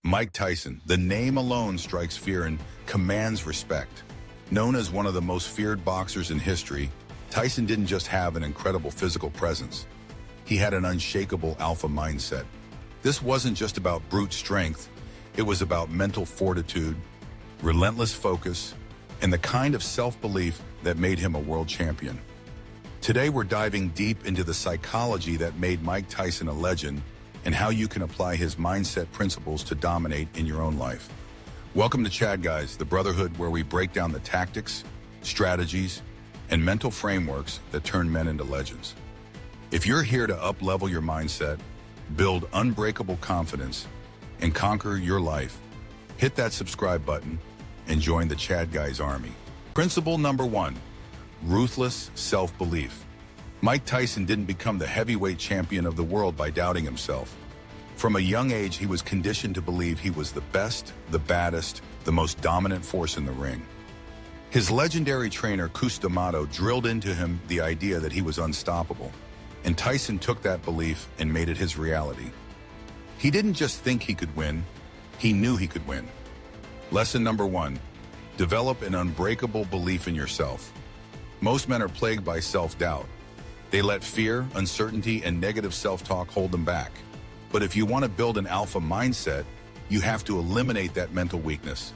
Mike Tyson, the name alone strikes fear and commands respect. Known as one of the most feared boxers in history, Tyson didn't just have an incredible physical presence. He had an unshakable alpha mindset. This wasn't just about brute strength, it was about mental fortitude, relentless focus, and the kind of self-belief that made him a world champion. Today we're diving deep into the psychology that made Mike Tyson a legend and how you can apply his mindset principles to dominate in your own life. Welcome to Chad Guys, the brotherhood where we break down the tactics, strategies, and mental frameworks that turn men into legends. If you're here to up-level your mindset, build unbreakable confidence, and conquer your life, hit that subscribe button and join the Chad Guys army. Principle number 1, ruthless self-belief. Mike Tyson didn't become the heavyweight champion of the world by doubting himself. From a young age, he was conditioned to believe he was the best, the baddest, the most dominant force in the ring. His legendary trainer, D'Amato, drilled into him the idea that he was unstoppable, and Tyson took that belief and made it his reality. He didn't just think he could win, he knew he could win. Lesson number 1, develop an unbreakable belief in yourself. Most men are plagued by self-doubt. They let fear, uncertainty, and negative self-talk hold them back. But if you want to build an alpha mindset, you have to eliminate that mental weakness.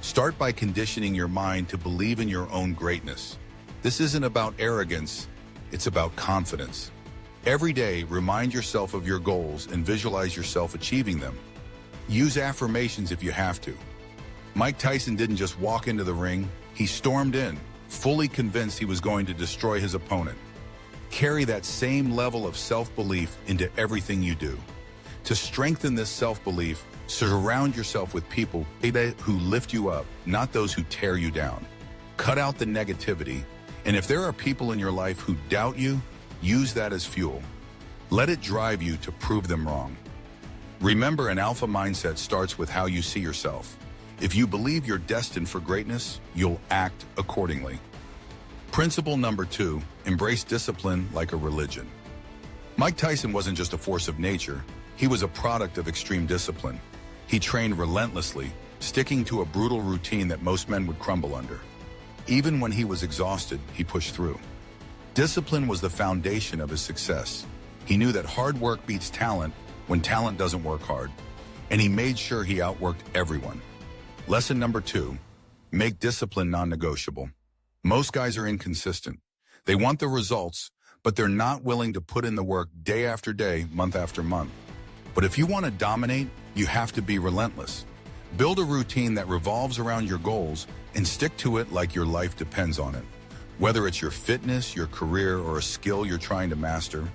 Start by conditioning your mind to believe in your own greatness. This isn't about arrogance, it's about confidence. Every day, remind yourself of your goals and visualize yourself achieving them. Use affirmations if you have to. Mike Tyson didn't just walk into the ring, he stormed in, fully convinced he was going to destroy his opponent. Carry that same level of self-belief into everything you do. To strengthen this self-belief, surround yourself with people who lift you up, not those who tear you down. Cut out the negativity, and if there are people in your life who doubt you, use that as fuel. Let it drive you to prove them wrong. Remember, an alpha mindset starts with how you see yourself. If you believe you're destined for greatness, you'll act accordingly. Principle number 2, embrace discipline like a religion. Mike Tyson wasn't just a force of nature, he was a product of extreme discipline. He trained relentlessly, sticking to a brutal routine that most men would crumble under. Even when he was exhausted, he pushed through. Discipline was the foundation of his success. He knew that hard work beats talent when talent doesn't work hard, and he made sure he outworked everyone. Lesson number 2, make discipline non-negotiable. Most guys are inconsistent. They want the results, but they're not willing to put in the work day after day, month after month. But if you want to dominate, you have to be relentless. Build a routine that revolves around your goals and stick to it like your life depends on it. Whether it's your fitness, your career, or a skill you're trying to master,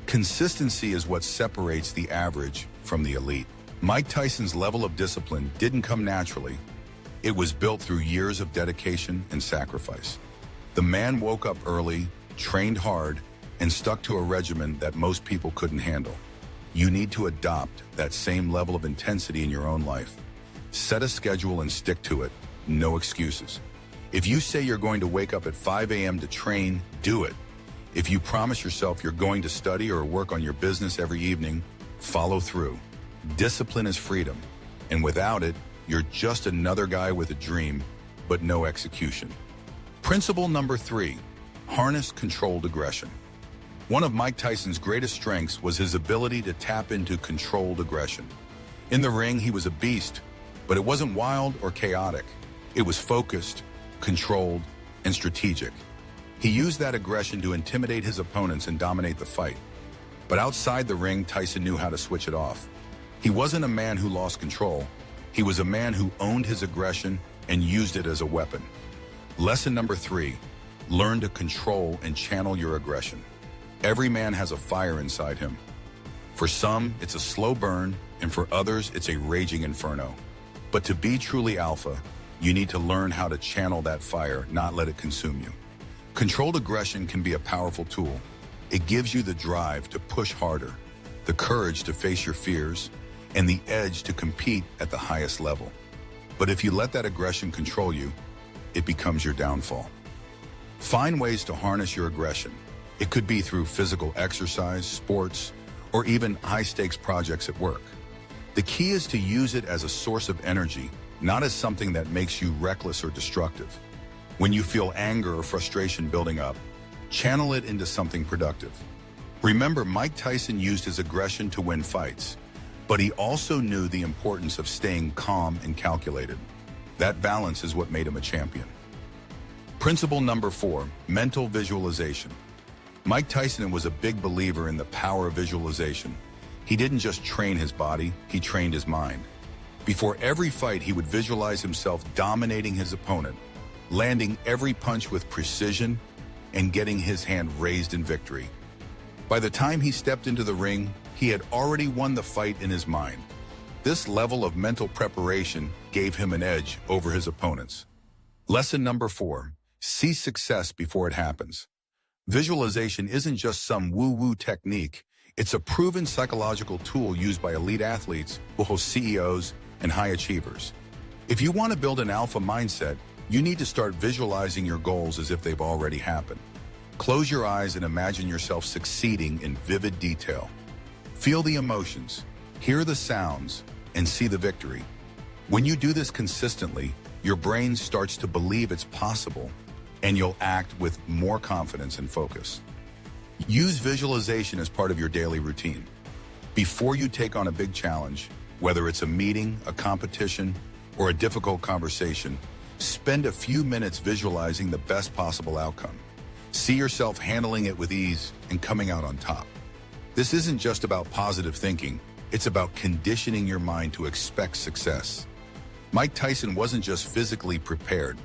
consistency is what separates the average from the elite. Mike Tyson's level of discipline didn't come naturally. It was built through years of dedication and sacrifice. The man woke up early, trained hard, and stuck to a regimen that most people couldn't handle. You need to adopt that same level of intensity in your own life. Set a schedule and stick to it. No excuses. If you say you're going to wake up at 5 a.m. to train, do it. If you promise yourself you're going to study or work on your business every evening, follow through. Discipline is freedom, and without it, you're just another guy with a dream, but no execution. Principle number 3, harness controlled aggression. One of Mike Tyson's greatest strengths was his ability to tap into controlled aggression. In the ring, he was a beast, but it wasn't wild or chaotic. It was focused, controlled, and strategic. He used that aggression to intimidate his opponents and dominate the fight. But outside the ring, Tyson knew how to switch it off. He wasn't a man who lost control. He was a man who owned his aggression and used it as a weapon. Lesson number 3, learn to control and channel your aggression. Every man has a fire inside him. For some, it's a slow burn, and for others, it's a raging inferno. But to be truly alpha, you need to learn how to channel that fire, not let it consume you. Controlled aggression can be a powerful tool. It gives you the drive to push harder, the courage to face your fears, and the edge to compete at the highest level. But if you let that aggression control you, it becomes your downfall. Find ways to harness your aggression. It could be through physical exercise, sports, or even high-stakes projects at work. The key is to use it as a source of energy, not as something that makes you reckless or destructive. When you feel anger or frustration building up, channel it into something productive. Remember, Mike Tyson used his aggression to win fights, but he also knew the importance of staying calm and calculated. That balance is what made him a champion. Principle number 4, mental visualization. Mike Tyson was a big believer in the power of visualization. He didn't just train his body, he trained his mind. Before every fight, he would visualize himself dominating his opponent, landing every punch with precision, and getting his hand raised in victory. By the time he stepped into the ring, he had already won the fight in his mind. This level of mental preparation gave him an edge over his opponents. Lesson number 4, see success before it happens. Visualization isn't just some woo-woo technique. It's a proven psychological tool used by elite athletes, both CEOs and high achievers. If you want to build an alpha mindset, you need to start visualizing your goals as if they've already happened. Close your eyes and imagine yourself succeeding in vivid detail. Feel the emotions, hear the sounds, and see the victory. When you do this consistently, your brain starts to believe it's possible, and you'll act with more confidence and focus. Use visualization as part of your daily routine. Before you take on a big challenge, whether it's a meeting, a competition, or a difficult conversation, spend a few minutes visualizing the best possible outcome. See yourself handling it with ease and coming out on top. This isn't just about positive thinking, it's about conditioning your mind to expect success. Mike Tyson wasn't just physically prepared,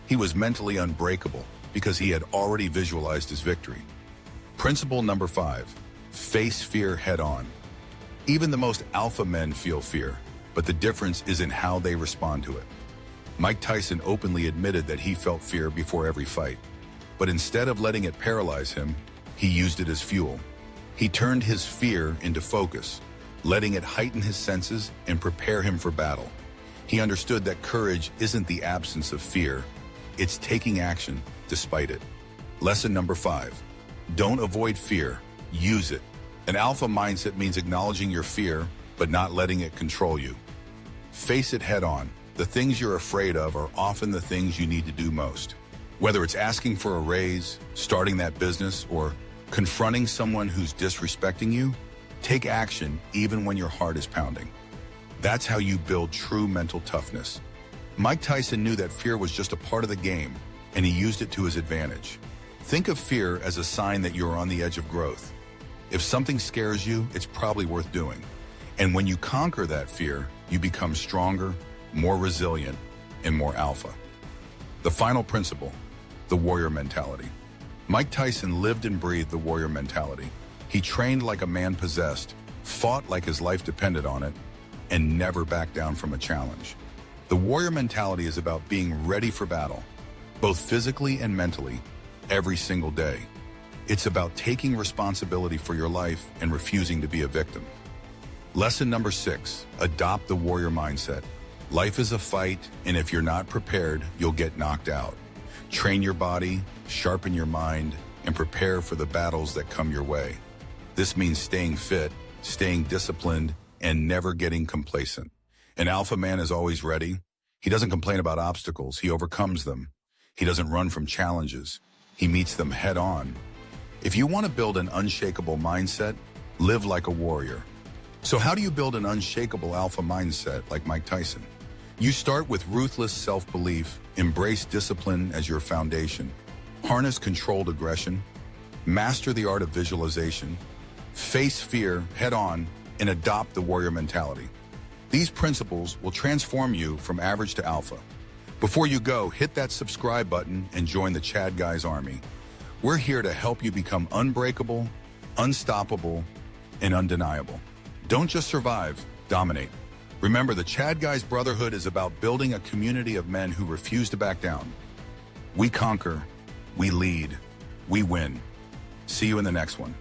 he was mentally unbreakable because he had already visualized his victory. Principle number 5, face fear head on. Even the most alpha men feel fear, but the difference is in how they respond to it. Mike Tyson openly admitted that he felt fear before every fight, but instead of letting it paralyze him, he used it as fuel. He turned his fear into focus, letting it heighten his senses and prepare him for battle. He understood that courage isn't the absence of fear, it's taking action despite it. Lesson number 5, don't avoid fear, use it. An alpha mindset means acknowledging your fear, but not letting it control you. Face it head on. The things you're afraid of are often the things you need to do most. Whether it's asking for a raise, starting that business, or confronting someone who's disrespecting you, take action even when your heart is pounding. That's how you build true mental toughness. Mike Tyson knew that fear was just a part of the game, and he used it to his advantage. Think of fear as a sign that you're on the edge of growth. If something scares you, it's probably worth doing. And when you conquer that fear, you become stronger, more resilient, and more alpha. The final principle, the warrior mentality. Mike Tyson lived and breathed the warrior mentality. He trained like a man possessed, fought like his life depended on it, and never backed down from a challenge. The warrior mentality is about being ready for battle, both physically and mentally, every single day. It's about taking responsibility for your life and refusing to be a victim. Lesson number 6, adopt the warrior mindset. Life is a fight, and if you're not prepared, you'll get knocked out. Train your body, sharpen your mind, and prepare for the battles that come your way. This means staying fit, staying disciplined, and never getting complacent. An alpha man is always ready. He doesn't complain about obstacles, he overcomes them. He doesn't run from challenges, he meets them head on. If you want to build an unshakable mindset, live like a warrior. So how do you build an unshakable alpha mindset like Mike Tyson? You start with ruthless self-belief, embrace discipline as your foundation, harness controlled aggression, master the art of visualization, face fear head on, and adopt the warrior mentality. These principles will transform you from average to alpha. Before you go, hit that subscribe button and join the Chad Guys Army. We're here to help you become unbreakable, unstoppable, and undeniable. Don't just survive, dominate. Remember, the Chad Guys Brotherhood is about building a community of men who refuse to back down. We conquer, we lead, we win. See you in the next one.